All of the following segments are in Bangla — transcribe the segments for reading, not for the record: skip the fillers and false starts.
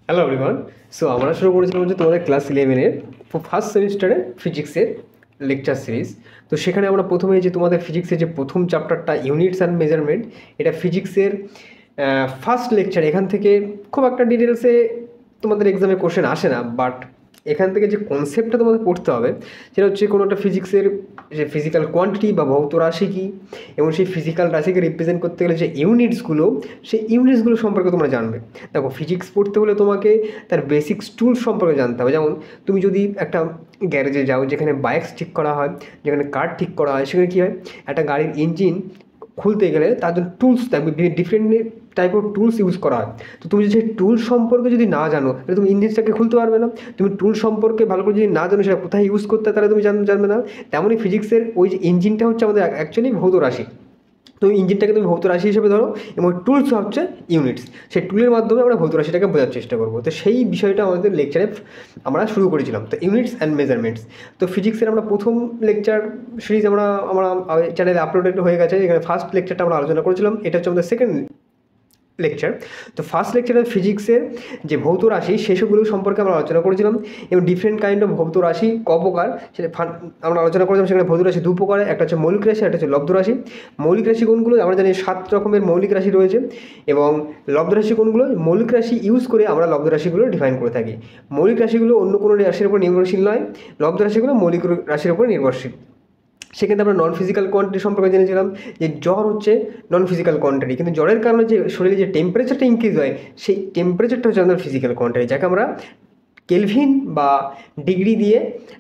Hello everyone. সো আমরা শুরু করেছিলাম হচ্ছে তোমাদের ক্লাস 11-এর ফার্স্ট সেমিস্টারে ফিজিক্সের লেকচার সিরিজ। তো সেখানে আমরা প্রথমে যে তোমাদের ফিজিক্সের যে প্রথম চ্যাপ্টারটা ইউনিটস অ্যান্ড মেজারমেন্ট, এটা ফিজিক্সের ফার্স্ট লেকচার। এখান থেকে খুব একটা ডিটেলসে তোমাদের এক্সামে কোশ্চেন আসে না, বাট এখান থেকে যে কনসেপ্টটা তোমাদের পড়তে হবে সেটা হচ্ছে কোনো একটা ফিজিক্সের যে ফিজিক্যাল কোয়ান্টিটি বা ভৌত রাশি কী, এবং সেই ফিজিক্যাল রাশিকে রিপ্রেজেন্ট করতে গেলে যে ইউনিটসগুলো, সেই ইউনিটসগুলো সম্পর্কে তোমরা জানবে। দেখো, ফিজিক্স পড়তে হলে তোমাকে তার বেসিক্স টুলস সম্পর্কে জানতে হবে। যেমন তুমি যদি একটা গ্যারেজে যাও, যেখানে বাইকস ঠিক করা হয়, যেখানে কার ঠিক করা হয়, সেখানে কী হয়, একটা গাড়ির ইঞ্জিন খুলতে গেলে তার জন্য টুলস থাকবে, different type of tools use করা হয়। তো তুমি সেই টুল সম্পর্কে যদি না জানো, তাহলে তুমি ইঞ্জিনটাকে খুলতে পারবে না। তুমি টুল সম্পর্কে ভালো করে যদি না জানো সেটা কোথায় ইউজ করতে হয়, তাহলে তুমি জানবে না। তেমনই ফিজিক্সের ওই যে ইঞ্জিনটা হচ্ছে আমাদের অ্যাকচুয়ালি ভৌত রাশি। তো ইঞ্জিনটাকে তুমি ভৌত রাশি হিসেবে ধরো, এবং টুলস হচ্ছে ইউনিটস। সেই টুলের মাধ্যমে আমরা ভৌত রাশিটাকে বোঝার চেষ্টা করবো। তো সেই বিষয়টা আমাদের লেকচারে আমরা শুরু করেছিলাম, তো ইউনিটস অ্যান্ড মেজারমেন্টস। তো ফিজিক্সের আমরা প্রথম লেকচার সিরিজ আমরা চ্যানেলে আপলোডেড হয়ে গেছে। এখানে ফার্স্ট লেকচারটা আমরা আলোচনা করেছিলাম, এটা হচ্ছে আমাদের সেকেন্ড লেকচার। তো ফার্স্ট লেকচারে ফিজিক্সের যে ভৌত রাশি সেসবগুলো সম্পর্কে আমরা আলোচনা করেছিলাম, এবং ডিফারেন্ট কাইন্ড অফ ভৌত রাশি ক প্রকার সেটা আমরা আলোচনা করেছিলাম। সেখানে ভৌত রাশি দু প্রকার, একটা হচ্ছে মৌলিক রাশি, একটা হচ্ছে লব্ধ রাশি। মৌলিক রাশি কোনগুলো? আমরা জানি 7 রকমের মৌলিক রাশি রয়েছে, এবং লব্ধ রাশি কোনগুলো? মৌলিক রাশি ইউজ করে আমরা লব্ধ রাশিগুলো ডিফাইন করে থাকি। মৌলিক রাশিগুলো অন্য কোনো রাশির উপর নির্ভরশীল নয়, লব্ধ রাশিগুলো মৌলিক রাশির উপর নির্ভরশীল। সেক্ষেত্রে আমরা নন ফিজিক্যাল কোয়ান্টিটি সম্পর্কে জেনেছিলাম যে জ্বর হচ্ছে নন ফিজিক্যাল কোয়ান্টিটি, কিন্তু জ্বরের কারণে যে শরীরে যে টেম্পারেচারটা ইনক্রিজ হয়, সেই টেম্পারেচারটা হচ্ছে আমাদের ফিজিক্যাল কোয়ান্টিটি, যাকে আমরা কেলভিন বা ডিগ্রি দিয়ে,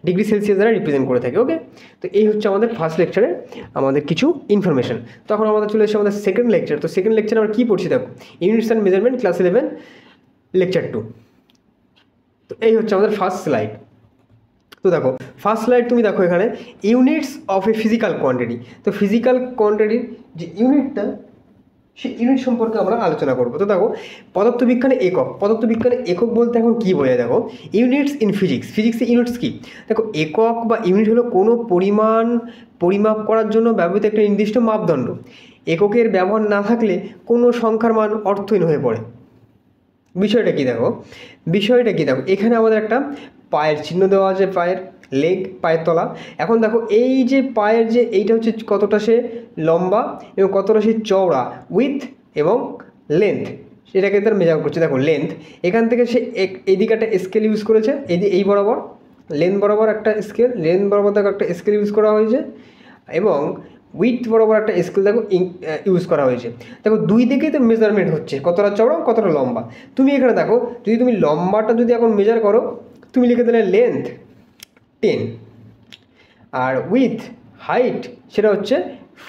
ডিগ্রি সেলসিয়াস দ্বারা রিপ্রেজেন্ট করে থাকি। ওকে, তো এই হচ্ছে আমাদের ফার্স্ট লেকচারে আমাদের কিছু ইনফরমেশন। তখন আমাদের চলে এসেছে আমাদের সেকেন্ড লেকচার। তো সেকেন্ড লেকচারে আমরা কী পড়ছি দেখো, units and measurement, class 11, lecture 2। তো এই হচ্ছে আমাদের ফার্স্ট স্লাইড। তো দেখো, ফার্স্ট স্লাইড তুমি দেখো, এখানে units of a physical quantity. তো ফিজিক্যাল কোয়ান্টিটির যে ইউনিটটা, সেই ইউনিট সম্পর্কে আমরা আলোচনা করবো। তো দেখো, পদার্থবিজ্ঞানে একক। পদার্থবিজ্ঞানে একক বলতে এখন কী বোঝায় দেখো, ইউনিটস ইন ফিজিক্স। ফিজিক্সে ইউনিটস কী? দেখো, একক বা ইউনিট হলো কোনো পরিমাপ করার জন্য ব্যবহৃত একটা নির্দিষ্ট মাপদণ্ড। এককের ব্যবহার না থাকলে কোনো সংখ্যার মান অর্থহীন হয়ে পড়ে। বিষয়টা কি দেখো, এখানে আমাদের একটা পায়ের চিহ্ন দেওয়া আছে, পায়ের লেগ, পায়ের তলা। এখন দেখো, এই যে পায়ের যে এইটা হচ্ছে কতটা সে লম্বা এবং কতটা সে চওড়া, উইথ এবং লেন্থ, সেটাকে তার মেজার করছে। দেখো লেন্থ, এখান থেকে সে এইদিকে একটা স্কেল ইউজ করেছে, এই বরাবর লেন্থ বরাবর একটা স্কেল, দেখো একটা স্কেল ইউজ করা হয়েছে, এবং উইথ বরাবর একটা স্কেল দেখো ইউজ করা হয়েছে। দেখো, দুই দিকেই তো মেজারমেন্ট হচ্ছে, কতটা চওড়া কতটা লম্বা। তুমি এখানে দেখো, যদি তুমি লম্বাটা যদি এখন মেজার করো, তুমি লিখে দিলে লেন্থ 10, আর উইথ হাইট সেটা হচ্ছে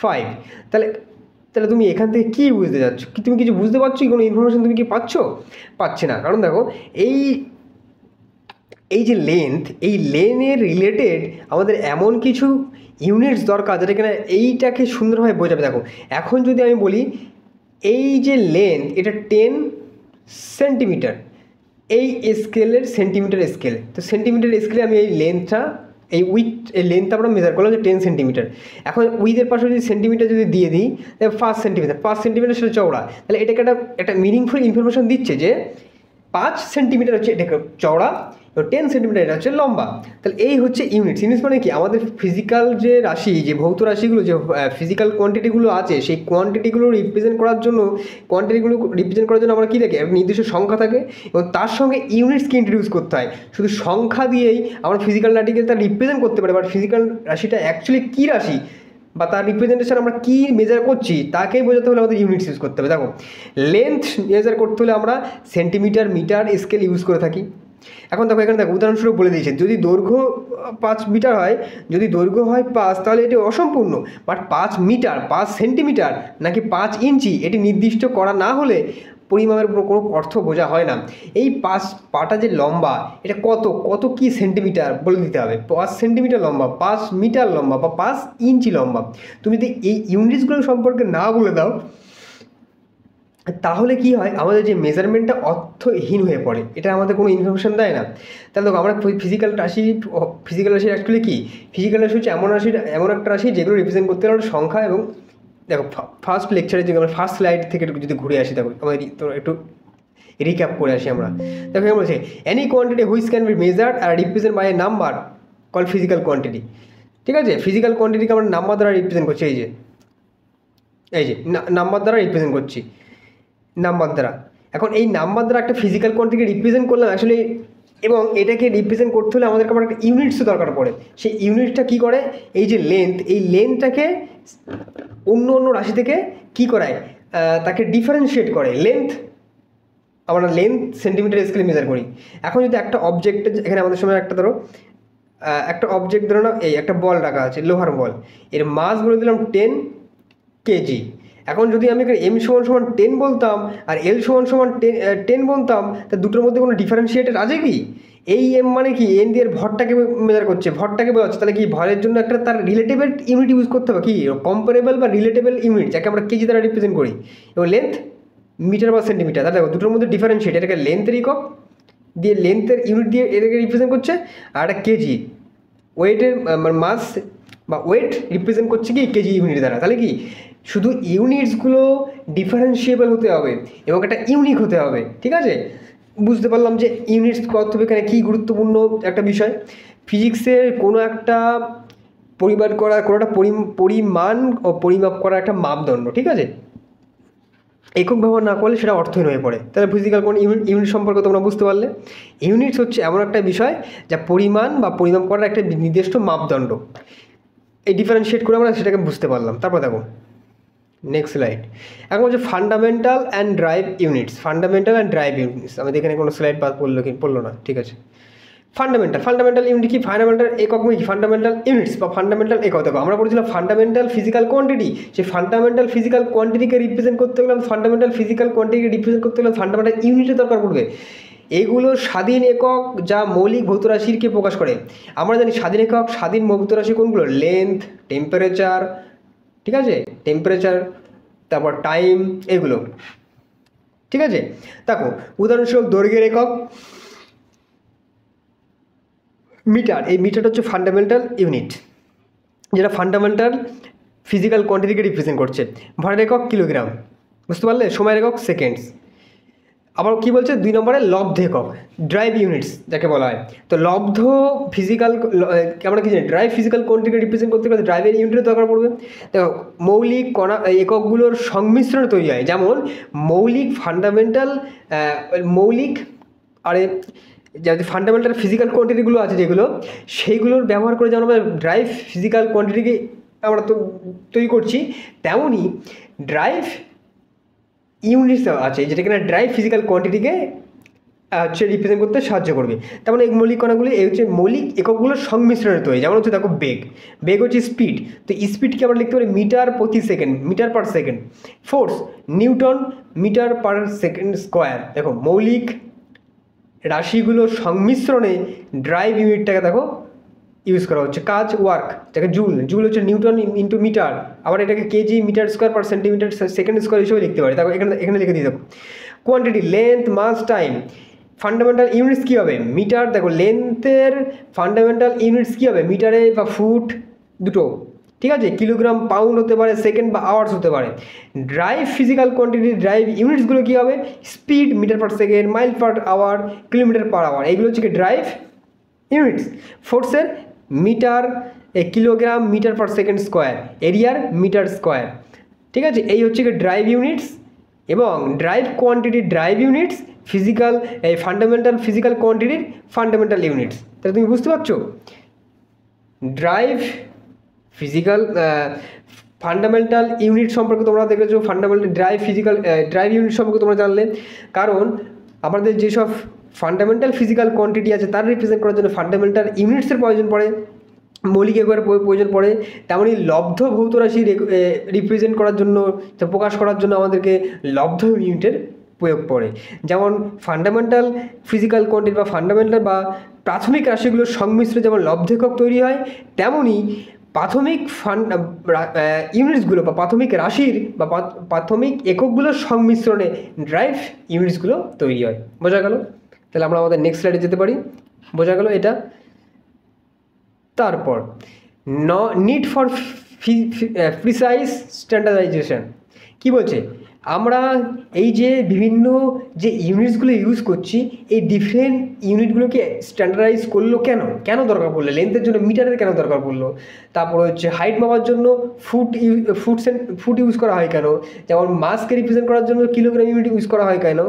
5। তাহলে তাহলে তুমি এখান থেকে কী বুঝতে যাচ্ছ? কি তুমি কিছু বুঝতে পারছো? কি কোনো ইনফরমেশন তুমি কি পাচ্ছি না? কারণ দেখো, এই যে লেন্থ, এই লেনের রিলেটেড আমাদের এমন কিছু ইউনিটস দরকার যেটা কিনা এইটাকে সুন্দরভাবে বোঝাবে। দেখো, এখন যদি আমি বলি এই যে লেন্থ, এটা 10 সেন্টিমিটার, এই স্কেলের সেন্টিমিটার স্কেল। তো সেন্টিমিটার স্কেলে আমি এই লেন্থটা, এই লেন্থটা আমরা মেজার করলাম যে 10 সেন্টিমিটার। এখন উইথের পাশে যদি সেন্টিমিটার যদি দিয়ে দিই, তাহলে 5 সেন্টিমিটার সেটা চওড়া। তাহলে এটাকে একটা মিনিংফুল ইনফরমেশন দিচ্ছে যে 5 সেন্টিমিটার হচ্ছে এটাকে চওড়া, এবং 10 সেন্টিমিটার এটা হচ্ছে লম্বা। তাহলে এই হচ্ছে ইউনিটস। ইউনিটস মানে কি? আমাদের ফিজিক্যাল যে রাশি, যে ভৌত রাশিগুলো, যে ফিজিক্যাল কোয়ান্টিটিগুলো আছে, সেই কোয়ান্টিটিগুলো রিপ্রেজেন্ট করার জন্য আমরা কী রাখি? একটা নির্দিষ্ট সংখ্যা থাকে, এবং তার সঙ্গে ইউনিটসকে ইন্ট্রোডিউস করতে হয়। শুধু সংখ্যা দিয়েই আমরা ফিজিক্যাল রাশিকে তার রিপ্রেজেন্ট করতে পারি, বাট ফিজিক্যাল রাশিটা অ্যাকচুয়ালি কী রাশি বা তার রিপ্রেজেন্টেশন আমরা কী মেজার করছি, তাকেই বোঝাতে হলে আমাদের ইউনিটস ইউজ করতে হবে। দেখো, লেন্থ মেজার করতে হলে আমরা সেন্টিমিটার, মিটার, স্কেল ইউজ করে থাকি। এখন দেখো, এখানে দেখো উদাহরণস্বরূপ বলে দিয়েছে, যদি দৈর্ঘ্য 5 মিটার হয়, যদি দৈর্ঘ্য হয় 5, তাহলে এটি অসম্পূর্ণ। বাট 5 মিটার, 5 সেন্টিমিটার নাকি 5 ইঞ্চি, এটি নির্দিষ্ট করা না হলে পরিমাপের কোনো অর্থ বোঝা হয় না। এই পাটা যে লম্বা, এটা কত কি সেন্টিমিটার বলে দিতে হবে। 5 সেন্টিমিটার লম্বা, 5 মিটার লম্বা, বা 5 ইঞ্চি লম্বা। তুমি যদি এই ইউনিটসগুলো সম্পর্কে না বলে দাও, তাহলে কি হয়, আমাদের যে মেজারমেন্টটা অর্থহীন হয়ে পড়ে, এটা আমাদের কোনো ইনফরমেশন দেয় না। তাহলে দেখো, আমরা ফিজিক্যাল রাশির অ্যাকচুয়ালি কী? ফিজিক্যাল রাশি হচ্ছে এমন একটা রাশি যেগুলো রিপ্রেজেন্ট করতে গেলে সংখ্যা। এবং দেখো, ফার্স্ট লেকচারে যদি আমরা ফার্স্ট স্লাইড থেকে যদি ঘুরে আসি, দেখো আমাদের তো একটু রিক্যাপ করে আসি আমরা। দেখো এখানে বলছে any quantity which can be measured or represent by a number call physical quantity. ঠিক আছে, ফিজিক্যাল কোয়ান্টিটিকে আমরা নাম্বার দ্বারা রিপ্রেজেন্ট করছি, এই যে নাম্বার দ্বারা রিপ্রেজেন্ট করছি, নাম্বার দ্বারা। এখন এই নাম্বার দ্বারা একটা ফিজিক্যাল কোয়ান্টিটিকে রিপ্রেজেন্ট করলাম অ্যাকচুয়ালি, এবং এটাকে রিপ্রেজেন্ট করতে হলে আমাদেরকে আমার একটা ইউনিটসও দরকার পড়ে। সেই ইউনিটটা কী করে, এই যে লেন্থ, এই লেন্থটাকে অন্য অন্য রাশি থেকে কী করায়, তাকে ডিফারেন্সিয়েট করে। লেন্থ আমরা লেন্থ সেন্টিমিটার স্কেলে মেজার করি। এখন যদি একটা অবজেক্ট, এখানে আমাদের সময় একটা ধরো একটা অবজেক্ট ধরো না, এই একটা বল রাখা আছে, লোহার বল, এর মাস বলে দিলাম 10 কেজি। এখন যদি আমি এখানে এম সমান সমান 10 বলতাম আর এল সমান সমান 10 বলতাম, তা দুটোর মধ্যে কোনো ডিফারেন্সিয়েটেড আছে কি? এই এম মানে কি, এন দিয়ে ভরটাকে মেজার করছে, ভরটাকে বোঝাচ্ছে, তাহলে কি ভরের জন্য একটা তার রিলেটেবল ইউনিট ইউজ করতে হবে, কি কম্পারেবল বা রিলেটেবল ইউনিট, যাকে আমরা কেজি দ্বারা রিপ্রেজেন্ট করি। এবং লেন্থ মিটার বা সেন্টিমিটার, তাহলে দেখো দুটোর মধ্যে ডিফারেন্সিয়েট, এটাকে লেন্থের একক দিয়ে লেন্থের ইউনিট দিয়ে এটাকে রিপ্রেজেন্ট করছে, আর একটা কেজি ওয়েটের মাস বা ওয়েট রিপ্রেজেন্ট করছে কি কেজি ইউনিট দ্বারা। তাহলে কি শুধু ইউনিটসগুলো ডিফারেন্সিয়েবল হতে হবে এবং একটা ইউনিক হতে হবে। ঠিক আছে, বুঝতে পারলাম যে ইউনিটস পদার্থবিজ্ঞানে কী গুরুত্বপূর্ণ একটা বিষয়। ফিজিক্সের কোনো একটা পরিমাপ করা, কোনো একটা পরিমাণ ও পরিমাপ করা একটা মাপদণ্ড। ঠিক আছে, একক ব্যবহার না করলে সেটা অর্থহীন হয়ে পড়ে। তাহলে ফিজিক্যাল কোন ইউনিট সম্পর্কে তোমরা বুঝতে পারলে। ইউনিটস হচ্ছে এমন একটা বিষয় যা পরিমাণ বা পরিমাপ করার একটা নির্দিষ্ট মাপদণ্ড। এই ডিফারেন্সিয়েট করে আমরা সেটাকে বুঝতে পারলাম। তারপর দেখো নেক্সট স্লাইড। এখন হচ্ছে fundamental and drive units. Fundamental and drive units, আমাদের এখানে কোনো স্লাইড বাদ পড়লো না। ঠিক আছে, ফান্ডামেন্টাল ইউনিট কি, ফান্ডামেন্টাল একক কি, ফান্ডামেন্টাল ইউনিটস বা ফান্ডামেন্টাল একক। দেখো আমরা বলেছিলাম ফান্ডামেন্টাল ফিজিক্যাল কোয়ান্টিটি, সেই ফান্ডামেন্টাল ফিজিক্যাল কোয়ান্টিটিকে রিপ্রেজেন্ট করতে গেলাম, ফান্ডামেন্টাল ফিজিক্যাল কোয়ান্টিটিকে রিপ্রেজেন্ট করতে গেলাম ফান্ডামেন্টাল ইউনিটের দরকার পড়বে। এইগুলো স্বাধীন একক যা মৌলিক ভৌত রাশিকে প্রকাশ করে। আমরা জানি স্বাধীন একক, স্বাধীন ভৌত রাশি কোনগুলো, লেন্থ, টেম্পারেচার, ঠিক আছে, টেম্পারেচার, তারপর টাইম, এগুলো। ঠিক আছে, দেখো উদাহরণস্বরূপ দৈর্ঘ্যের একক মিটার। এই মিটারটা হচ্ছে ফান্ডামেন্টাল ইউনিট, যেটা ফান্ডামেন্টাল ফিজিক্যাল কোয়ান্টিটিকে রিপ্রেজেন্ট করছে। ভরের একক কিলোগ্রাম, বুঝতে পারলে, সময়ের একক সেকেন্ডস। আবার কি বলছে 2 নম্বরে লব্ধ একক, ড্রাইভ ইউনিটস যাকে বলা হয়। তো লব্ধ ফিজিক্যাল, আমরা কি জানি ড্রাইভ ফিজিক্যাল কোয়ান্টিটিকে রিপ্রেজেন্ট করতে গেলে ড্রাইভের ইউনিটের দরকার পড়বে। দেখো মৌলিক কণা এককগুলোর সংমিশ্রণে তৈরি হয়, যেমন মৌলিক ফান্ডামেন্টাল মৌলিক আরে যাতে ফান্ডামেন্টাল ফিজিক্যাল কোয়ান্টিটিগুলো আছে যেগুলো, সেইগুলোর ব্যবহার করে যেমন আমরা ড্রাইভ ফিজিক্যাল কোয়ান্টিটিকে আমরা তো তৈরি করছি, তেমনই ড্রাইভ ইউনিটস আছে যেটা কিনা ড্রাইভ ফিজিক্যাল কোয়ান্টিটিকে হচ্ছে রিপ্রেজেন্ট করতে সাহায্য করবে। তেমন এই মৌলিক কণাগুলি এই হচ্ছে মৌলিক এককগুলোর সংমিশ্রণে তৈরি। যেমন হচ্ছে দেখো বেগ হচ্ছে স্পিড, তো স্পিডকে আমরা লিখতে পারি মিটার প্রতি second, meter per second. Force newton meter per second square. দেখো মৌলিক রাশিগুলোর সংমিশ্রণে ড্রাইভ ইউনিটটাকে দেখো ইউজ করা হচ্ছে। কাজ ওয়ার্ক, যাকে জুল হচ্ছে নিউটন ইন্টু মিটার, আবার এটাকে KG meter square per centimeter second square হিসেবে লিখতে পারি। দেখো এখানে লিখে দিয়ে দেখো quantity length mass time. Fundamental units কী হবে, মিটার। দেখো লেন্থের ফান্ডামেন্টাল ইউনিটস কী হবে, মিটারে বা ফুট দুটো। ঠিক আছে, কিলোগ্রাম পাউন্ড হতে পারে, সেকেন্ড বা আওয়ার্স হতে পারে। ড্রাইভ ফিজিক্যাল কোয়ান্টিটি ড্রাইভ ইউনিটসগুলো কী হবে, speed meter per second, mile per hour, kilometer per hour, এইগুলো হচ্ছে কি ড্রাইভ ইউনিটস। ফোর্সের meter, kilogram meter per second square, এরিয়ার মিটার স্কোয়ার। ঠিক আছে, এই হচ্ছে কি ড্রাইভ ইউনিটস। এবং derived quantity derived units, physical এই ফান্ডামেন্টাল ফিজিক্যাল কোয়ান্টিটির ফান্ডামেন্টাল ইউনিটস। তাহলে তুমি বুঝতে পারছো ড্রাইভ ফিজিক্যাল ফান্ডামেন্টাল ইউনিট সম্পর্কে তোমরা দেখেছো, ফান্ডামেন্টাল ড্রাইভ ইউনিট সম্পর্কে তোমরা জানলে। কারণ আমাদের যেসব ফান্ডামেন্টাল ফিজিক্যাল কোয়ান্টিটি আছে তার রিপ্রেজেন্ট করার জন্য ফান্ডামেন্টাল ইউনিটসের প্রয়োজন পড়ে, মৌলিক এককের প্রয়োজন পড়ে। তেমনই লব্ধ ভৌত রাশি রিপ্রেজেন্ট করার জন্য, প্রকাশ করার জন্য আমাদেরকে লব্ধ ইউনিটের প্রয়োগ পড়ে। যেমন ফান্ডামেন্টাল ফিজিক্যাল কোয়ান্টিটি বা ফান্ডামেন্টাল বা প্রাথমিক রাশিগুলোর সংমিশ্রণে যেমন লব্ধ একক তৈরি হয়, তেমনই প্রাথমিক ইউনিটসগুলো বা প্রাথমিক রাশির বা প্রাথমিক এককগুলোর সংমিশ্রণে ড্রাইভ ইউনিটসগুলো তৈরি হয়। বোঝা গেল? তাহলে আমরা আমাদের নেক্সট স্লাইডে যেতে পারি। বোঝা গেল এটা? তারপর নিড ফর প্রিসাইজ স্ট্যান্ডার্ডাইজেশন। কি বলছে, আমরা এই যে বিভিন্ন যে ইউনিটসগুলো ইউজ করছি, এই ডিফারেন্ট ইউনিটগুলোকে স্ট্যান্ডার্ডাইজ করলো কেন, কেন দরকার পড়লো? লেন্থের জন্য মিটারের কেন দরকার পড়লো? তারপর হচ্ছে হাইট মাপার জন্য ফুট ইউজ করা হয় কেন? যেমন মাসকে রিপ্রেজেন্ট করার জন্য কিলোগ্রাম ইউনিট ইউজ করা হয় কেন?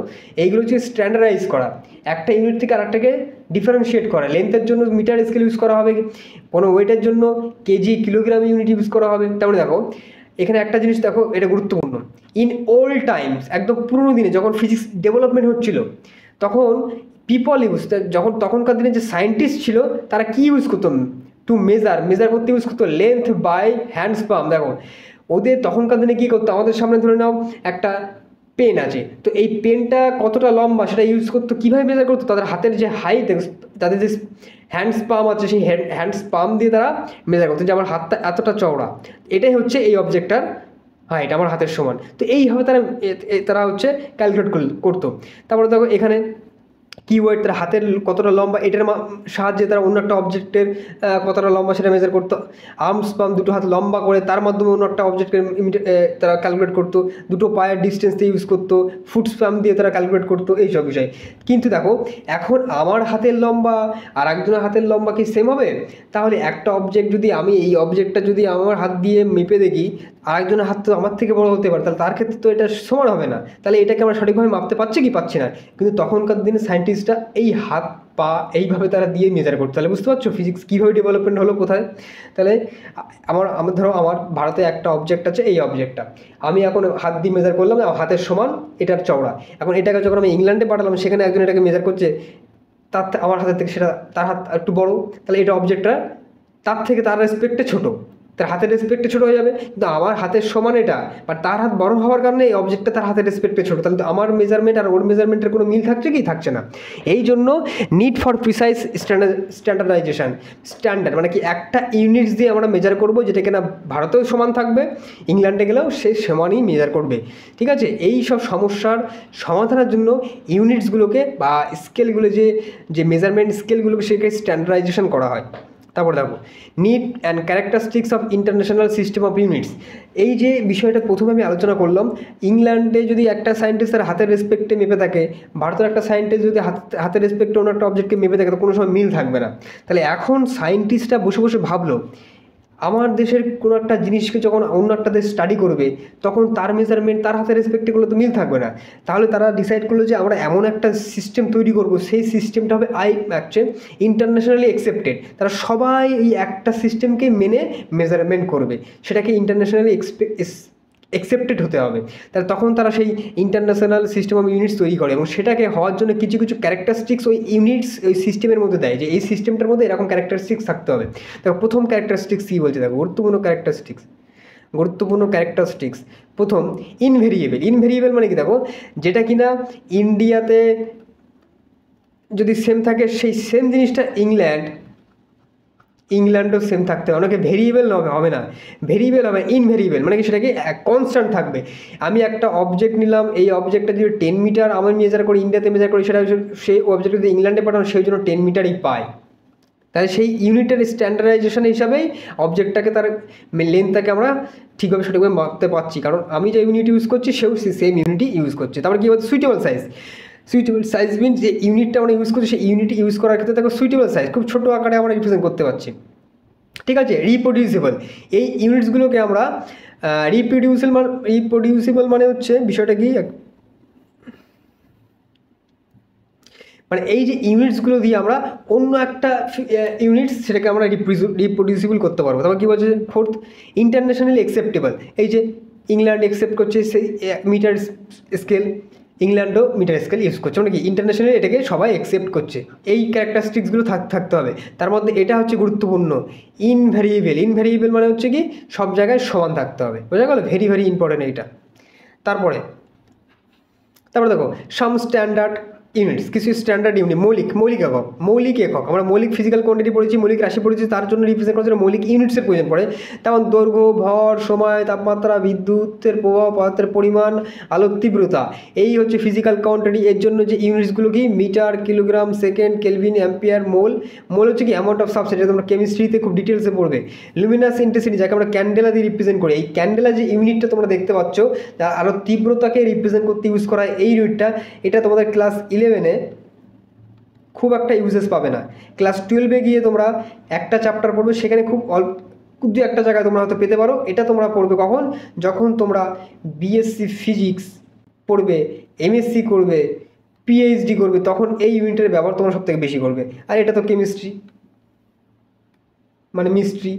এইগুলো হচ্ছে স্ট্যান্ডার্ডাইজ করা, একটা ইউনিট থেকে আরেকটাকে ডিফারেন্সিয়েট করা। লেন্থের জন্য মিটার স্কেল ইউজ করা হবে, কোনো ওয়েটের জন্য কেজি কিলোগ্রাম ইউনিট ইউজ করা হবে। তারপরে দেখো এখানে একটা জিনিস দেখো, এটা গুরুত্বপূর্ণ। ইন ওল্ড টাইমস, একদম পুরোনো দিনে যখন ফিজিক্স ডেভেলপমেন্ট হচ্ছিল, তখন পিপল ইউজ, যখন তখনকার দিনে যে সায়েন্টিস্ট ছিল তারা কি ইউজ করতো টু মেজার করতে ইউজ করতো লেন্থ বাই হ্যান্ডস পাম। দেখো ওদের তখনকার দিনে কী করতো, আমাদের সামনে ধরে নাও একটা পেন আছে, তো এই পেনটা কতটা লম্বা সেটা ইউজ করতো, কীভাবে মেজার করতো? তাদের হাতের যে হাইট, তাদের যে হ্যান্ডস পাম আছে, সেই হ্যান্ডস পাম দিয়ে তারা মেজার করতো যে আমার হাতটা এতটা চওড়া, এটাই হচ্ছে এই অবজেক্টটার হাইট, আমার হাতের সমান। তো এইভাবে তারা তারা হচ্ছে ক্যালকুলেট করতো। তারপরে দেখো এখানে কিওয়ার্ড, তার হাতের কতটা লম্বা, এটার সাহায্যে তারা অন্য একটা অবজেক্টের কতটা লম্বা সেটা মেজার করতো। আর্মস পাম, দুটো হাত লম্বা করে তার মাধ্যমে অন্য একটা অবজেক্টের তারা ক্যালকুলেট করতো। দুটো পায়ের ডিস্টেন্স দিয়ে ইউজ করতো, ফুট স্প্যাম দিয়ে তারা ক্যালকুলেট করতো, এইসব বিষয়। কিন্তু দেখো এখন আমার হাতের লম্বা আর একজনের হাতের লম্বা কি সেম হবে? তাহলে একটা অবজেক্ট যদি আমি এই অবজেক্টটা যদি আমার হাত দিয়ে মেপে দেখি, আরেকজনের হাত তো আমার থেকে বড় হতে পারে, তাহলে তার ক্ষেত্রে তো এটা সমান হবে না। তাহলে এটাকে আমরা সঠিকভাবে মাপতে পারছি কি পাচ্ছি না। কিন্তু তখনকার দিনে সায়েন্টিস্টরা এই হাত পা এইভাবে তারা দিয়ে মেজার করতো। তাহলে বুঝতে পারছো ফিজিক্স কীভাবে ডেভেলপমেন্ট হলো, কোথায়? তাহলে আমার ধরো আমার ভারতে একটা অবজেক্ট আছে, এই অবজেক্টটা আমি এখন হাত দিয়ে মেজার করলাম, হাতের সমান এটার চওড়া। এখন এটাকে যখন আমি ইংল্যান্ডে পাঠালাম, সেখানে একজন এটাকে মেজার করছে, আমার হাতের থেকে সেটা তার হাত একটু বড়, তাহলে এটা অবজেক্টটা তার রেসপেক্টে ছোটো, তার হাতের রেসপেক্টে ছোটো হয়ে যাবে। কিন্তু আমার হাতের সমান এটা, বাট তার হাত বড় হওয়ার কারণে এই অবজেক্টটা তার হাতের রেসপেক্টে ছোটো, তাহলে তো আমার মেজারমেন্ট আর ওর মেজারমেন্টের কোনো মিল থাকছে কি? থাকছে না। এই জন্য need for precise standardisation. Standard মানে কি, একটা ইউনিটস দিয়ে আমরা মেজার করবো, যেটা কিনা ভারতেও সমান থাকবে, ইংল্যান্ডে গেলেও সে সমানই মেজার করবে। ঠিক আছে, এই সব সমস্যার সমাধানের জন্য ইউনিটসগুলোকে বা স্কেলগুলো, যে মেজারমেন্ট স্কেলগুলোকে সেটাকে স্ট্যান্ডার্ডাইজেশন করা হয়। তারপর দেখো need and characteristics of international system of units. এই যে বিষয়টা প্রথমে আমি আলোচনা করলাম, ইংল্যান্ডে যদি একটা সায়েন্টিস্ট তার হাতের রেসপেক্টে মেপে থাকে, ভারতের একটা সায়েন্টিস্ট যদি হাতের রেসপেক্টে অন্য একটা অবজেক্টকে মেপে থাকে, তো কোনো সময় মিল থাকবে না। তাহলে এখন সায়েন্টিস্টরা বসে বসে ভাবলো, আমার দেশের কোনো একটা জিনিসকে যখন অন্য একটা দেশ স্টাডি করবে, তখন তার মেজারমেন্ট তার হাতের রেসপেক্টে করলে তো মিল থাকবে না। তাহলে তারা ডিসাইড করলো যে আমরা এমন একটা সিস্টেম তৈরি করব, সেই সিস্টেমটা হবে ইন্টারন্যাশনালি অ্যাকসেপ্টেড। তারা সবাই এই একটা সিস্টেমকে মেনে মেজারমেন্ট করবে, সেটাকে ইন্টারন্যাশনালি অ্যাকসেপ্টেড হতে হবে। তাহলে তখন তারা সেই ইন্টারন্যাশনাল সিস্টেম অফ ইউনিটস তৈরি করে, এবং সেটাকে হওয়ার জন্য কিছু কিছু ক্যারেক্টারিস্টিক্স ওই ইউনিটস ওই সিস্টেমের মধ্যে দেয়, যে এই সিস্টেমটার মধ্যে এরকম ক্যারেক্টারিস্টিক্স থাকতে হবে। দেখো প্রথম ক্যারেক্টারিস্টিক্স কী বলছে, দেখো গুরুত্বপূর্ণ ক্যারেক্টারিস্টিক্স। প্রথম ইনভেরিয়েবল মানে কি, দেখো যেটা কিনা ইন্ডিয়াতে যদি সেম থাকে, সেই সেম জিনিসটা ইংল্যান্ডও সেম থাকতে হবে। অনেকে ভেরিয়েবল হবে না, ভেরিয়েবল হবে ইনভেরিয়েবল, মানে কি সেটাকে কনস্ট্যান্ট থাকবে। আমি একটা অবজেক্ট নিলাম, এই অবজেক্টটা যদি 10 মিটার আমি মেজার করি, ইন্ডিয়াতে মেজার করি, সেটা সেই অবজেক্ট যদি ইংল্যান্ডে পাঠানো, সেই জন্য 10 মিটারই পায়। তাহলে সেই ইউনিটের স্ট্যান্ডার্ডাইজেশন হিসাবেই অবজেক্টটাকে, তার লেন্থটাকে আমরা ঠিকভাবে সঠিকভাবে মাপতে পারছি, কারণ আমি যে ইউনিট ইউজ করছি সেও সেম ইউনিটই ইউজ করছে। তারপরে কী বলছে, সুইটেবল সাইজ মিন যে ইউনিটটা আমরা ইউজ করছি, সেই ইউনিট ইউজ করার ক্ষেত্রে দেখো সুইটেবল সাইজ, খুব ছোটো আকারে আমরা রিপ্রেজেন্ট করতে পারছি। ঠিক আছে, রিপ্রডিউসিবল, এই ইউনিটসগুলোকে আমরা রিপ্রডিউসিবল মানে হচ্ছে বিষয়টা কি, মানে এই যে ইউনিটসগুলো দিয়ে আমরা অন্য একটা ইউনিটস সেটাকে আমরা রিপ্রডিউসিবল করতে পারবো। তারপর কী বলছে, ফোর্থ ইন্টারন্যাশনালি অ্যাকসেপ্টেবল। এই যে ইংল্যান্ড অ্যাকসেপ্ট করছে সেই মিটার স্কেল, ইংল্যান্ডও মিটার স্কেল ইউজ করছে, মানে কি ইন্টারন্যাশনালি এটাকে সবাই অ্যাকসেপ্ট করছে। এই ক্যারেক্টারিস্টিক্সগুলো থাকতে হবে। তার মধ্যে এটা হচ্ছে গুরুত্বপূর্ণ, ইনভেরিয়েবল মানে হচ্ছে কি সব জায়গায় সমান থাকতে হবে, বোঝা গেল? ভেরি ভেরি ইম্পর্টেন্ট এইটা। তারপরে দেখো সাম স্ট্যান্ডার্ড ইউনিটস, কিছু স্ট্যান্ডার্ড ইউনিট, মৌলিক একক। আমরা মৌলিক ফিজিক্যাল কোয়ান্টিটি পড়েছি, মৌলিক রাশি পড়েছি, তার জন্য রিপ্রেজেন্ট করার জন্য মৌলিক ইউনিটসের প্রয়োজন পড়ে। তেমন দৈর্ঘ্য, ভর, সময়, তাপমাত্রা, বিদ্যুতের প্রবাহ, পদার্থের পরিমাণ, আলোর তীব্রতা, এই হচ্ছে ফিজিক্যাল কোয়ান্টিটি। এর জন্য যে ইউনিটসগুলো কি metre, kilogram, second, kelvin, ampere, mole. Mole হচ্ছে কি অ্যামাউন্ট অফ সাবস্টেন্স, যেটা তোমরা কেমিস্ট্রিতে খুব ডিটেলসে পড়বে। লুমিনাস ইন্টেন্সিটি, যাকে আমরা ক্যান্ডেলা দিয়ে রিপ্রেজেন্ট করি, এই ক্যান্ডেলা যে ইউনিটটা তোমরা দেখতে পাচ্ছ, আলো তীব্রতাকে রিপ্রেজেন্ট করতে ইউজ করা হয় এই ইউনিটটা, এটা তোমাদের ক্লাস 11-এ খুব একটা ইউজেস পাবে না। ক্লাস 12-এ গিয়ে তোমরা একটা চ্যাপ্টার পড়বে, সেখানে খুব অল্প দু একটা জায়গায় তোমরা হয়তো পেতে পারো। এটা তোমরা পড়বে কখন? যখন তোমরা বিএসসি ফিজিক্স পড়বে, এমএসসি করবে, পিএইচডি করবে, তখন এই ইউনিটের ব্যবহার তোমরা সব থেকে বেশি করবে। আর এটা তো কেমিস্ট্রি মানে মিস্ট্রি,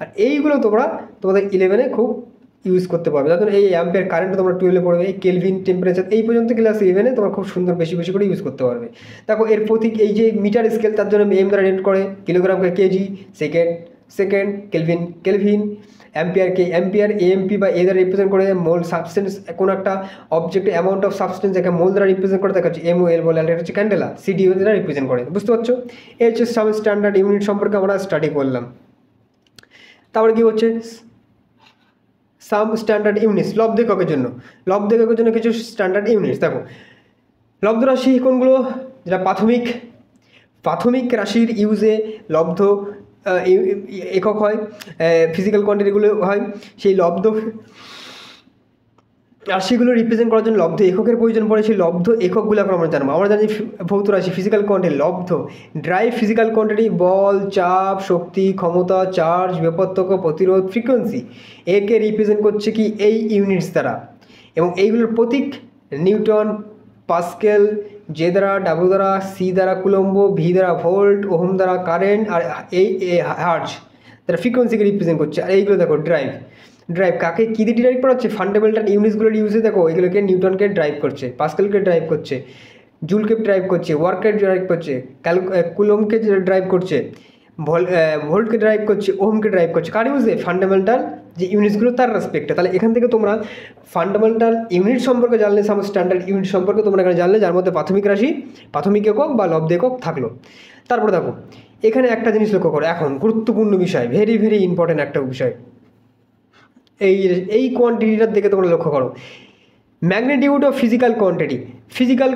আর এইগুলো তোমরা তোমাদের 11-এ খুব ইউজ করতে পারবে। যার জন্য এই অ্যাম্পিয়ার কারেন্ট তোমরা 12-এ পড়বে, এই কেলভিন, টেম্পারেচার, এই পর্যন্ত ক্লাস 11-এ তোমরা খুব সুন্দর বেশি বেশি করে ইউজ করতে পারবে। দেখো এর প্রতীক, এই যে মিটার স্কেল, তার জন্য এম দ্বারা রেট করে, কিলোগ্রামকে কেজি, সেকেন্ড, কেলভিন, অ্যাম্পিয়ারকে অ্যাম্পিয়ার, এএমপি বা এ দ্বারা রিপ্রেজেন্ট করে। মোল সাবস্টেন্স, কোনো একটা অবজেক্ট অ্যামাউন্ট অফ সাবস্টেন্স যাকে মোল দ্বারা রিপ্রেজেন্ট করে, তাকে হচ্ছে এমওএল বলে। আর এটা হচ্ছে ক্যান্ডেলা, সিডিও দ্বারা রিপ্রেজেন্ট করে। বুঝতে পারছো? এই হচ্ছে সাম স্ট্যান্ডার্ড ইউনিট সম্পর্কে আমরা স্টাডি করলাম। তারপরে কি হচ্ছে সাম স্ট্যান্ডার্ড ইউনিটস লব্ধ এককের জন্য। লব্ধ এককের জন্য কিছু স্ট্যান্ডার্ড ইউনিটস দেখো। লব্ধ রাশি কোনগুলো? যেটা প্রাথমিক রাশির ইউজে লব্ধ একক হয়, ফিজিক্যাল কোয়ান্টিটিগুলো হয়। সেই লব্ধ রাশিগুলো রিপ্রেজেন্ট করার জন্য লব্ধ এককের প্রয়োজন পড়ে। সেই লব্ধ এককগুলো এখন আমরা জানবো। আমরা জানি ভৌত রাশি, ফিজিক্যাল কোয়ান্টিটি, লব্ধ, ড্রাইভ ফিজিক্যাল কোয়ান্টিটি, বল, চাপ, শক্তি, ক্ষমতা, চার্জ, বিপত্তক, প্রতিরোধ, ফ্রিকোয়েন্সি, একে রিপ্রেজেন্ট করছে কি এই ইউনিটস দ্বারা। এবং এইগুলোর প্রতীক নিউটন, পাস্কেল, জে দ্বারা, ডাব্লিউ দ্বারা, সি দ্বারা কুলম্ব, ভি দ্বারা ভোল্ট, ওহম দ্বারা কারেন্ট, আর এই হার্জ দ্বারা ফ্রিকোয়েন্সিকে রিপ্রেজেন্ট করছে। আর এইগুলো দেখো ড্রাইভ কাকে কী দিয়ে ড্রাইভ করা হচ্ছে? ফান্ডামেন্টাল ইউনিটসগুলোর ইউজে দেখো, এগুলোকে নিউটনকে ড্রাইভ করছে, পাস্কেলকে ড্রাইভ করছে, জুলকে ড্রাইভ করছে, ওয়ার্ককে ড্রাইভ করছে, কুলমকে ড্রাইভ করছে, ভোল্টকে ড্রাইভ করছে, ওহমকে ড্রাইভ করছে। কার ইউজে? ফান্ডামেন্টাল যে ইউনিটসগুলো তার রেসপেক্টে। তাহলে এখান থেকে তোমরা ফান্ডামেন্টাল ইউনিট সম্পর্কে জানলে, সাম স্ট্যান্ডার্ড ইউনিট সম্পর্কে তোমরা এখানে জানলে, যার মধ্যে প্রাথমিক রাশি, প্রাথমিক একক বা লব্ধ একক থাকলো। তারপরে দেখো এখানে একটা জিনিস লক্ষ্য করো, এখন গুরুত্বপূর্ণ বিষয়, ভেরি ভেরি ইম্পর্টেন্ট একটা বিষয়, এই কোয়ান্টিটিটার দিকে তোমরা লক্ষ্য করো। ম্যাগনিটিউড অফ ফিজিক্যাল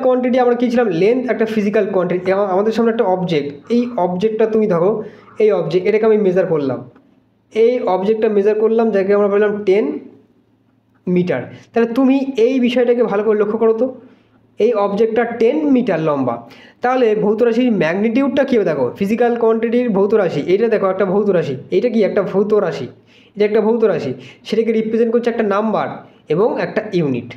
কোয়ান্টিটি আমরা কী ছিলাম? লেন্থ একটা ফিজিক্যাল কোয়ান্টিটি। আমাদের সামনে একটা অবজেক্ট, এই অবজেক্টটা তুমি ধরো, এই অবজেক্ট, এটাকে আমি মেজার করলাম, এই অবজেক্টটা মেজার করলাম, যাকে আমরা বললাম 10 মিটার। তাহলে তুমি এই বিষয়টাকে ভালো করে লক্ষ্য করো তো, এই অবজেক্টটা 10 মিটার লম্বা। তাহলে ভৌত রাশির ম্যাগনিটিউডটা কী হবে? দেখো ফিজিক্যাল কোয়ান্টিটির ভৌত রাশি, এইটা দেখো একটা ভৌত রাশি, এইটা কি একটা ভৌত রাশি, এটা একটা ভৌত রাশি, সেটাকে রিপ্রেজেন্ট করছে একটা নাম্বার এবং একটা ইউনিট।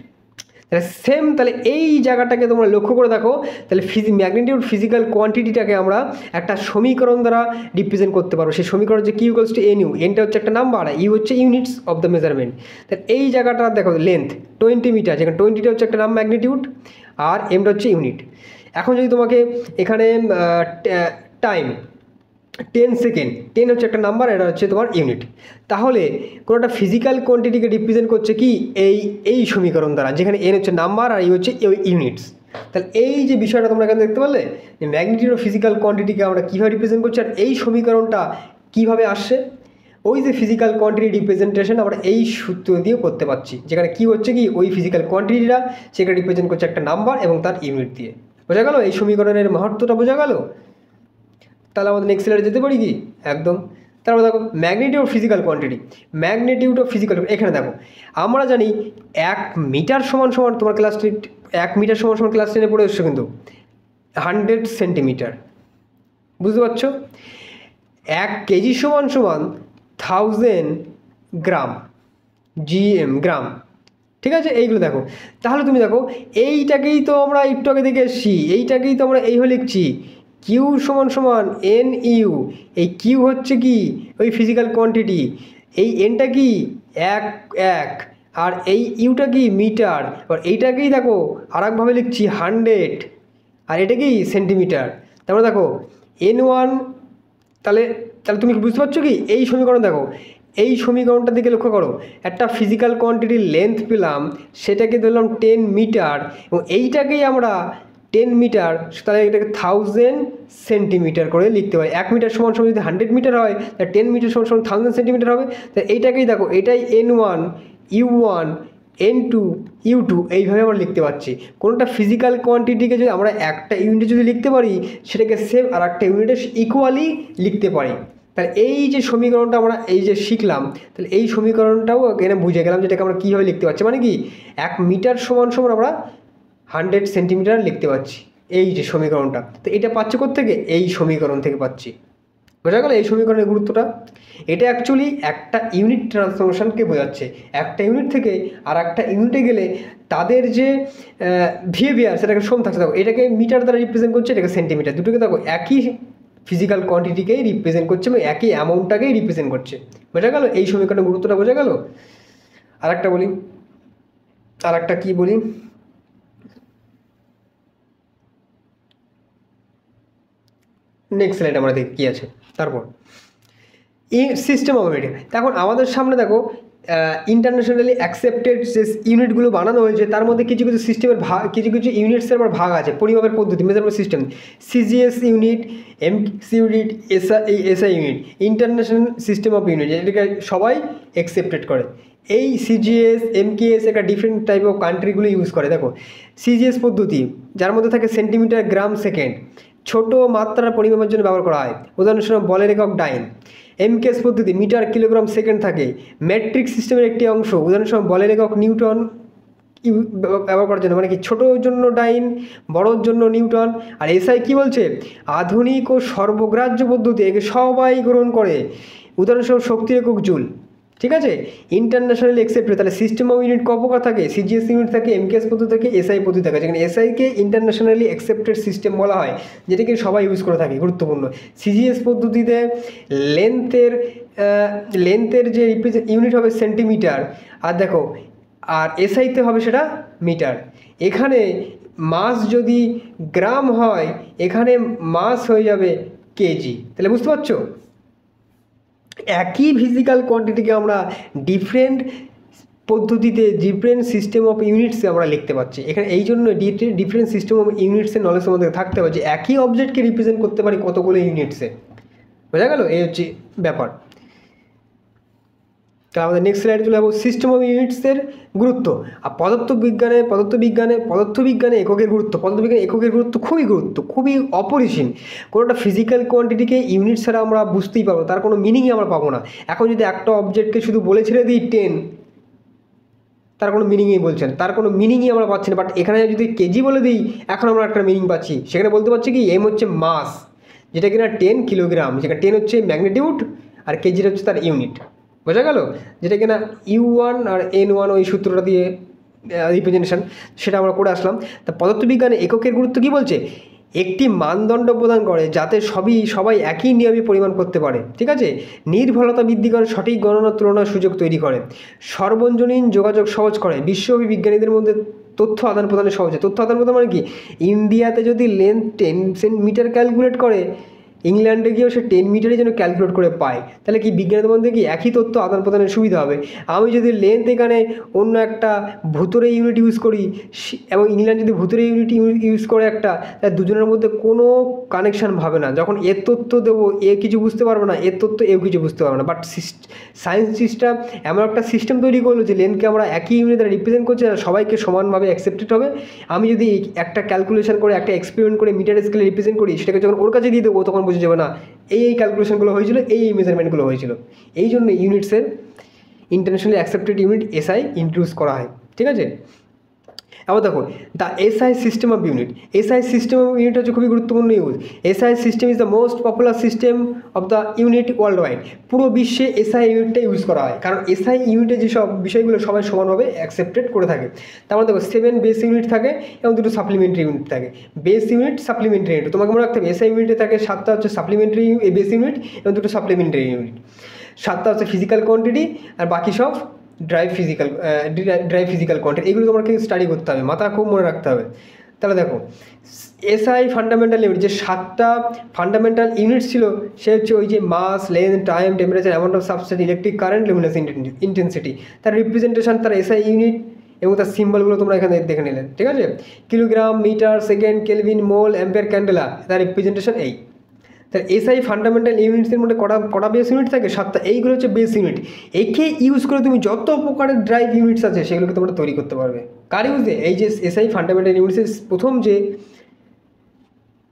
তাহলে সেম, তাহলে এই জায়গাটাকে তোমরা লক্ষ্য করে দেখো। তাহলে ম্যাগনিটিউড ফিজিক্যাল কোয়ান্টিটিটাকে আমরা একটা সমীকরণ দ্বারা রিপ্রেজেন্ট করতে পারবো। সেই সমীকরণ হচ্ছে Q equals to N U, এনটা হচ্ছে একটা নাম্বার, ইউ হচ্ছে ইউনিটস অফ দ্য মেজারমেন্ট। তাহলে এই জায়গাটা দেখো, লেন্থ 20 মিটার, যেখানে 20টা হচ্ছে একটা নাম ম্যাগনিটিউড, আর এমটা হচ্ছে ইউনিট। এখন যদি তোমাকে এখানে টাইম 10 সেকেন্ড, 10 হচ্ছে একটা নাম্বার, এটা হচ্ছে তোমার ইউনিট। তাহলে কোনো একটা ফিজিক্যাল কোয়ান্টিটিকে রিপ্রেজেন্ট করছে কি এই সমীকরণ দ্বারা, যেখানে এন হচ্ছে নাম্বার আর ইউ হচ্ছে ইউনিটস। তাহলে এই যে বিষয়টা তোমরা এখানে দেখতে পারলে, যে ম্যাগনিটিউড অফ ফিজিক্যাল কোয়ান্টিটিকে আমরা কীভাবে রিপ্রেজেন্ট করছি, আর এই সমীকরণটা কীভাবে আসছে, ওই যে ফিজিক্যাল কোয়ান্টিটি রিপ্রেজেন্টেশন আমরা এই সূত্র দিয়েও করতে পারছি, যেখানে কী হচ্ছে কি ওই ফিজিক্যাল কোয়ান্টিটিটা সেখানে রিপ্রেজেন্ট করছে একটা নাম্বার এবং তার ইউনিট দিয়ে। বোঝা গেল এই সমীকরণের মাহাত্ম্যটা? বোঝা গেল? তাহলে আমাদের নেক্সট স্লাইডে যেতে পারি কি? একদম। তারপর দেখো ম্যাগনিটিউড অফ ফিজিক্যাল কোয়ান্টিটি, এখানে দেখো আমরা জানি 1 মিটার সমান তোমার ক্লাস 1 মিটার সমান ক্লাস 10-এ পড়ে এসছো কিন্তু 100 সেন্টিমিটার। বুঝতে পারছো? 1 কেজি সমান 1000 গ্রাম, গ্রাম। ঠিক আছে, এইগুলো দেখো। তাহলে তুমি দেখো এইটাকেই তো আমরা একটু আগে দেখে এসেছি, এইটাকেই তো আমরা এইভাবে লিখছি, কিউ সমান এন ইউ। এই কিউ হচ্ছে কি ওই ফিজিক্যাল কোয়ান্টিটি, এই এনটা কি 1 আর এই ইউটা কি মিটার। আর এইটাকেই দেখো আরেকভাবে লিখছি 100, আর এটা কি সেন্টিমিটার। তারপরে দেখো N1। তাহলে তুমি বুঝতে পারছো কি এই সমীকরণ? দেখো এই সমীকরণটার দিকে লক্ষ্য করো, একটা ফিজিক্যাল কোয়ান্টিটির লেন্থ পেলাম, সেটাকে ধরলাম 10 মিটার, এবং এইটাকেই আমরা 10 মিটার, তাহলে এটাকে 1000 সেন্টিমিটার করে লিখতে পারি। 1 মিটার সমান সমান যদি 100 মিটার হয়, তাহলে 10 মিটার সমান সমান 1000 সেন্টিমিটার হবে। তাহলে এইটাকেই দেখো, এটাই N1 U1 N2 U2 এইভাবে আমরা লিখতে পারছি। কোনোটা ফিজিক্যাল কোয়ান্টিটিকে যদি আমরা একটা ইউনিটে যদি লিখতে পারি, সেটাকে সেম আর একটা ইউনিটে ইকুয়ালি লিখতে পারি। তাহলে এই যে সমীকরণটা আমরা এই যে শিখলাম, তাহলে এই সমীকরণটাও এখানে বুঝে গেলাম যেটাকে আমরা কীভাবে লিখতে পারছি, মানে কি 1 মিটার সমান সমান আমরা 100 সেন্টিমিটার লিখতে পারছি, এই যে সমীকরণটা। তো এটা পাচ্ছি কোত্থেকে? এই সমীকরণ থেকে পাচ্ছি। বোঝা গেল এই সমীকরণের গুরুত্বটা? এটা অ্যাকচুয়ালি একটা ইউনিট ট্রান্সফরমেশনকে বোঝাচ্ছে। একটা ইউনিট থেকে আর একটা ইউনিটে গেলে তাদের যে বিহেভিয়ার সেটাকে সম থাকছে। দেখো, এটাকে মিটার দ্বারা রিপ্রেজেন্ট করছে, এটাকে সেন্টিমিটার, দুটোকে দেখো একই ফিজিক্যাল কোয়ান্টিটিকেই রিপ্রেজেন্ট করছে এবং একই অ্যামাউন্টটাকেই রিপ্রেজেন্ট করছে। বোঝা গেল এই সমীকরণের গুরুত্বটা? বোঝা গেল? আর একটা বলি, আর একটা কী বলি, নেক্সট স্লাইড আমরা দেখি কী আছে। তারপর সিস্টেম অফ ইউনিট। এখন আমাদের সামনে দেখো ইন্টারন্যাশনালি অ্যাকসেপ্টেড যে ইউনিটগুলো বানানো হয়েছে, তার মধ্যে কিছু কিছু সিস্টেমের ভাগ, কিছু কিছু ইউনিটসের আবার ভাগ আছে, পরিমাপের পদ্ধতি, measurement system. CGS unit, MC unit, SI unit, international system of unit, এটাকে সবাই অ্যাকসেপ্টেড করে। এই সিজিএস, এমকেএস একটা ডিফারেন্ট টাইপ অফ কান্ট্রিগুলো ইউজ করে। দেখো, সিজিএস পদ্ধতি যার মধ্যে থাকে সেন্টিমিটার, গ্রাম, সেকেন্ড, ছোট মাত্রার পরিমাপের জন্য ব্যবহার করা হয়। উদাহরণস্বরূপ বলের একক ডাইন। এমকেএস পদ্ধতি মিটার, কিলোগ্রাম, সেকেন্ড থাকে। মেট্রিক সিস্টেমের একটি অংশ, উদাহরণস্বরূপ বলের একক নিউটন ব্যবহার করার জন্য, মানে কি ছোটোর জন্য ডাইন, বড়োর জন্য নিউটন। আর এসআই কী বলছে? আধুনিক ও সর্বগ্রাহ্য পদ্ধতি, একে সবাই গ্রহণ করে। উদাহরণস্বরূপ শক্তির একক জুল। ঠিক আছে? Internationally accepted. তাহলে সিস্টেম অফ ইউনিট ক প্রকার থাকে? সিজিএস ইউনিট থাকে, এমকেএস পদ্ধতি থাকে, এসআই পদ্ধতি থাকে। যেখানে এসআইকে ইন্টারন্যাশনালি অ্যাকসেপ্টেড সিস্টেম বলা হয়, যেটাকে সবাই ইউজ করে থাকে, গুরুত্বপূর্ণ। সিজিএস পদ্ধতিতে লেন্থের যে ইউনিট হবে সেন্টিমিটার, আর দেখো আর এসআইতে হবে সেটা মিটার। এখানে মাস যদি গ্রাম হয়, এখানে মাস হয়ে যাবে কেজি। তাহলে বুঝতে পারছো? একই ফিজিক্যাল কোয়ান্টিটিকে আমরা ডিফারেন্ট পদ্ধতিতে, ডিফারেন্ট সিস্টেম অফ ইউনিটসে আমরা লিখতে পারছি। এখানে এই জন্য ডিফারেন্ট সিস্টেম অফ ইউনিটসের নলেজ আমাদের থাকতে হবে, যে একই অবজেক্টকে রিপ্রেজেন্ট করতে পারি কতগুলো ইউনিটসে। বোঝা গেল? এই হচ্ছে ব্যাপার। তাহলে আমাদের নেক্সট স্লাইডে চলে যাবো, সিস্টেম অফ ইউনিটসের গুরুত্ব। আর পদার্থবিজ্ঞানে এককের গুরুত্ব। পদার্থবিজ্ঞানে এককের গুরুত্ব খুবই অপরিসীম। কোনোটা ফিজিক্যাল কোয়ান্টিটিকে ইউনিট ছাড়া আমরা বুঝতেই পারবো, তার কোনো মিনিংই আমরা পাবো না। এখন যদি একটা অবজেক্টকে শুধু বলে ছেড়ে দিই 10, তার কোনো মিনিংই বলছেন, তার কোনো মিনিংই আমরা পাচ্ছি না। বাট এখানে যদি কেজি বলে দিই, এখন আমরা একটা মিনিং পাচ্ছি। সেখানে বলতে পারছি কি, এম হচ্ছে মাস, যেটা কিনা 10 কিলোগ্রাম, যেটা 10 হচ্ছে ম্যাগনিটিউড আর কেজিটা হচ্ছে তার ইউনিট। বোঝা গেল? যেটা কিনা U1 আর N1 ওই সূত্রটা দিয়ে রিপ্রেজেন্টেশন, সেটা আমরা করে আসলাম। তা পদার্থবিজ্ঞানে এককের গুরুত্ব কী বলছে? একটি মানদণ্ড প্রদান করে যাতে সবাই একই নিয়মে পরিমাণ করতে পারে। ঠিক আছে? নির্ভুলতা বৃদ্ধি করে, সঠিক গণনা তুলনার সুযোগ তৈরি করে, সর্বজনীন যোগাযোগ সহজ করে, বিশ্বব্যাপী বিজ্ঞানীদের মধ্যে তথ্য আদান প্রদানে সহজ হয়। তথ্য আদান প্রদান মানে কি? ইন্ডিয়াতে যদি লেন্থ 10 মিটার ক্যালকুলেট করে, ইংল্যান্ডে গিয়েও সে 10 মিটারে যেন ক্যালকুলেট করে পায়। তাহলে কি বিজ্ঞানীদের মধ্যে কি একই তথ্য আদান প্রদানের সুবিধা হবে? আমি যদি লেন্থ এখানে অন্য একটা ভূতরে ইউনিট ইউজ করি, এবং ইংল্যান্ড যদি ভূতরে ইউনিট ইউজ করে একটা, তাহলে দুজনের মধ্যে কোনো কানেকশান ভাবে না। যখন এর তথ্য দেবো, এ কিছু বুঝতে পারবে না, এর তথ্য এও কিছু বুঝতে পারবে না। বাট সায়েন্স সিস্টেম এমন একটা সিস্টেম তৈরি করলো যে লেন্থকে আমরা একই ইউনিট দ্বারা রিপ্রেজেন্ট করছি, আর সবাইকে সমানভাবে অ্যাকসেপ্টেড হবে। আমি যদি একটা ক্যালকুলেশন করে, একটা এক্সপেরিমেন্ট করে মিটার স্কেলে রিপ্রেজেন্ট করি, সেটাকে যখন ওর কাছে দিয়ে দেবো, তখন বুঝে যাবে না এই ক্যালকুলেশনগুলো হয়েছিল, এই মেজারমেন্টগুলো হয়েছিল। এই জন্য ইউনিটসের internationally accepted unit SI introduce করা হয়। ঠিক আছে? আবার দেখো, the SI system of unit. SI system of unit হচ্ছে খুবই গুরুত্বপূর্ণ use. SI system is the most popular system of the unit world wide. পুরো বিশ্বে এসআই ইউনিটটা ইউজ করা হয়, কারণ এসআই ইউনিটে যেসব বিষয়গুলো সবাই সমানভাবে অ্যাকসেপ্টেড করে থাকে। তার মধ্যে দেখো 7 বেস ইউনিট থাকে এবং 2টো সাপ্লিমেন্টারি ইউনিট থাকে। বেস ইউনিট, সাপ্লিমেন্টারি ইউনিট, তোমাকে মনে রাখতে হবে এসআই ইউনিটে থাকে 7টা হচ্ছে সাপ্লিমেন্টারি বেস ইউনিট এবং 2টো সাপ্লিমেন্টারি ইউনিট। 7টা হচ্ছে ফিজিক্যাল কোয়ান্টিটি, আর বাকি সব ড্রাইভ ফিজিক্যাল কোয়ান্টিটি। এগুলো তোমাকে স্টাডি করতে হবে, মাথা খুব মনে রাখতে হবে। তাহলে দেখো, এসআই ফান্ডামেন্টাল ইউনিট, যে 7টা ফান্ডামেন্টাল ইউনিটস ছিল, সে হচ্ছে ওই যে mass, length, time, temperature, amount of substance, electric current, luminous intensity. তার রিপ্রেজেন্টেশন, তার এসআই ইউনিট এবং তার সিম্বলগুলো তোমরা এখানে দেখে নিলে, ঠিক আছে। Kilogram, metre, second, kelvin, mole, ampere, candela, তার রিপ্রেজেন্টেশন এই। তাহলে এসআই ফান্ডামেন্টাল ইউনিটসের মধ্যে কটা বেস ইউনিট থাকে? 7টা। এইগুলো হচ্ছে বেস ইউনিট। একে ইউজ করে তুমি যত প্রকারের ড্রাইভ ইউনিটস আছে সেগুলোকে তোমরা তৈরি করতে পারবে। কার ইউজে? এই যে এসআই ফান্ডামেন্টাল ইউনিটসের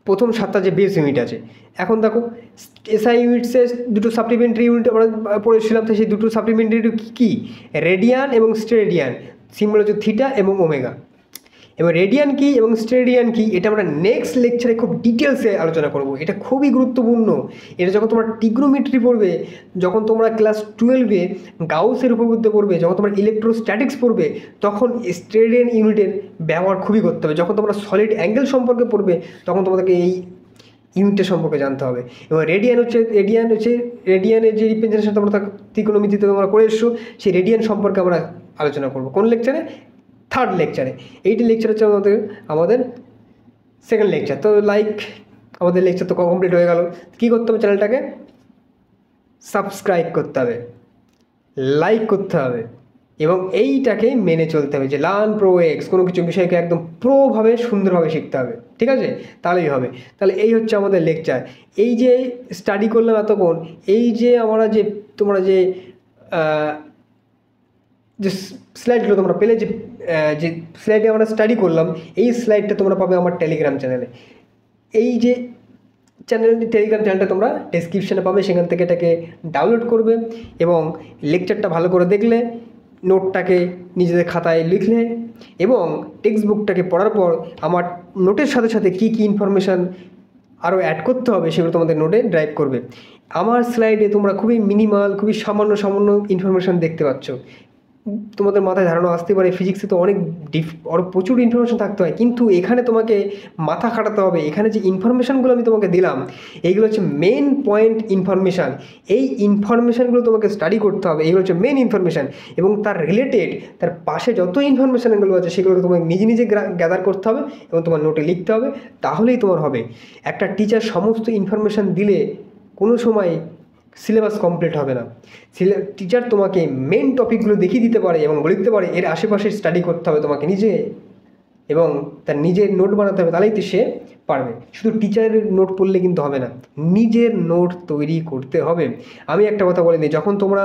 প্রথম 7টা যে বেস ইউনিট আছে। এখন দেখো এসআই ইউনিটসের দুটো সাপ্লিমেন্টারি ইউনিট আমরা পড়েছিলাম, তো সেই দুটো সাপ্লিমেন্টারি কী? রেডিয়ান এবং স্টেরেডিয়ান, সিম্বল হচ্ছে থিটা এবং ওমেগা। এবার রেডিয়ান কী এবং স্টেরেডিয়ান কী এটা আমরা নেক্সট লেকচারে খুব ডিটেলসে আলোচনা করব। এটা খুবই গুরুত্বপূর্ণ। এটা যখন তোমরা ট্রিগোনোমেট্রি পড়বে, যখন তোমরা ক্লাস 12-এ গাউসের উপপাদ্য পড়বে, যখন তোমরা ইলেকট্রোস্ট্যাটিক্স পড়বে, তখন স্টেরেডিয়ান ইউনিটের ব্যবহার খুবই করতে হবে। যখন তোমরা সলিড অ্যাঙ্গেল সম্পর্কে পড়বে, তখন তোমাদেরকে এই ইউনিটের সম্পর্কে জানতে হবে। এবং রেডিয়ানের যে রিপ্রেজেন্টেশন তোমরা ত্রিকোণমিতিতে তোমরা করে এসছো, সেই রেডিয়ান সম্পর্কে আমরা আলোচনা করবো কোন লেকচারে? 3rd লেকচারে। এইটি লেকচার হচ্ছে আমাদের 2nd লেকচার। তো আমাদের লেকচার তো কমপ্লিট হয়ে গেল। কী করতে হবে? চ্যানেলটাকে সাবস্ক্রাইব করতে হবে, লাইক করতে হবে এবং এইটাকে মেনে চলতে হবে যে লার্ন প্রো এক্স, কোনো কিছু বিষয়কে একদম প্রোভাবে সুন্দরভাবে শিখতে হবে, ঠিক আছে? তাহলেই হবে। তাহলে এই হচ্ছে আমাদের লেকচার। এই যে স্টাডি করলাম এতক্ষণ, এই যে আমরা যে তোমরা যে স্লাইডগুলো তোমরা পেলে, যে স্লাইডে আমরা স্টাডি করলাম, এই স্লাইডটা তোমরা পাবে আমার টেলিগ্রাম চ্যানেলে। এই যে টেলিগ্রাম চ্যানেলটা তোমরা ডেসক্রিপশানে পাবে, সেখান থেকে এটাকে ডাউনলোড করবে এবং লেকচারটা ভালো করে দেখলে, নোটটাকে নিজেদের খাতায় লিখলে এবং টেক্সট বুকটাকে পড়ার পর আমার নোটের সাথে সাথে কী কী ইনফরমেশান আরও অ্যাড করতে হবে সেগুলো তোমাদের নোটে ড্রাইভ করবে। আমার স্লাইডে তোমরা খুবই মিনিমাল, খুবই সামান্য ইনফরমেশান দেখতে পাচ্ছ। তোমাদের মাথায় ধারণা আসতে পারে ফিজিক্সে তো আরও প্রচুর ইনফরমেশান থাকতে হয়, কিন্তু এখানে তোমাকে মাথা খাটাতে হবে। এখানে যে ইনফরমেশানগুলো আমি তোমাকে দিলাম, এইগুলো হচ্ছে মেন পয়েন্ট ইনফরমেশান। এই ইনফরমেশানগুলো তোমাকে স্টাডি করতে হবে। এইগুলো হচ্ছে মেন ইনফরমেশান এবং তার রিলেটেড তার পাশে যত ইনফরমেশানগুলো আছে সেগুলোকে তোমাকে নিজে নিজে গ্যাদার করতে হবে এবং তোমার নোটে লিখতে হবে, তাহলেই তোমার হবে। একটা টিচার সমস্ত ইনফরমেশান দিলে কোনো সময় সিলেবাস কমপ্লিট হবে না। টিচার তোমাকে মেন টপিকগুলো দেখিয়ে দিতে পারে এবং বলে দিতে পারে এর আশেপাশে স্টাডি করতে হবে তোমাকে নিজে, এবং তার নিজের নোট বানাতে হবে, তাহলেই তো সে পারবে। শুধু টিচারের নোট পড়লে কিন্তু হবে না, নিজের নোট তৈরি করতে হবে। আমি একটা কথা বলে দিই, যখন তোমরা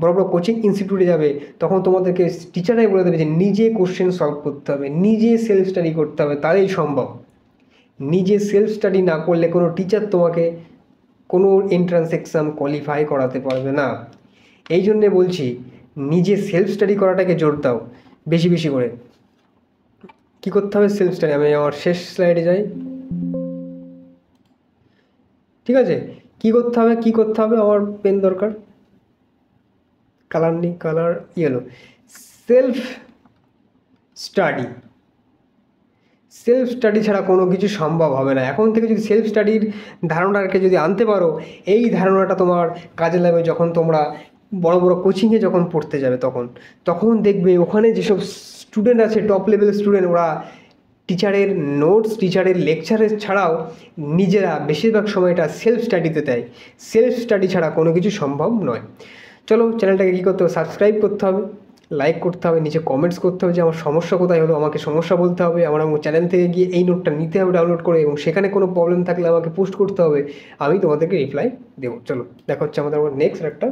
বড় বড় কোচিং ইনস্টিটিউটে যাবে, তখন তোমাদেরকে টিচাররাই বলে দেবে যে নিজে কোশ্চেন সলভ করতে হবে, নিজে সেলফ স্টাডি করতে হবে, তাহলেই সম্ভব। নিজে সেলফ স্টাডি না করলে কোনো টিচার তোমাকে কোনো এন্ট্রান্স এক্সাম কোয়ালিফাই করাতে পারবে না। এই জন্যে বলছি নিজে সেলফ স্টাডি করাটাকে জোর দাও বেশি বেশি করে। কী করতে হবে? Self study. আমি আমার শেষ স্লাইডে যাই, ঠিক আছে? কী করতে হবে? আমার পেন দরকার, কালার নেই, কালার ইয়েলো। সেলফ স্টাডি ছাড়া কোনো কিছু সম্ভব হবে না। এখন থেকে যদি সেলফ স্টাডির ধারণাটাকে যদি আনতে পারো, এই ধারণাটা তোমার কাজে লাগবে যখন তোমরা বড় বড় কোচিংয়ে যখন পড়তে যাবে, তখন দেখবে ওখানে যেসব স্টুডেন্ট আছে, টপ লেভেল স্টুডেন্ট, ওরা টিচারের নোটস, টিচারের লেকচারের ছাড়াও নিজেরা বেশিরভাগ সময়টা সেলফ স্টাডিতে দেয়। সেলফ স্টাডি ছাড়া কোনো কিছু সম্ভব নয়। চলো, চ্যানেলটাকে কী করতে হবে? সাবস্ক্রাইব করতে হবে, লাইক করতে হবে, নিচে কমেন্টস করতে হবে যে আমার সমস্যা কোথায় হলো, আমাকে সমস্যা বলতে হবে। আমার চ্যানেল থেকে গিয়ে এই নোটটা নিতে হবে ডাউনলোড করে, এবং সেখানে কোনো প্রবলেম থাকলে আমাকে পোস্ট করতে হবে, আমি তোমাদেরকে রিপ্লাই দেবো। চলো, দেখা হচ্ছে আমাদের নেক্সট একটা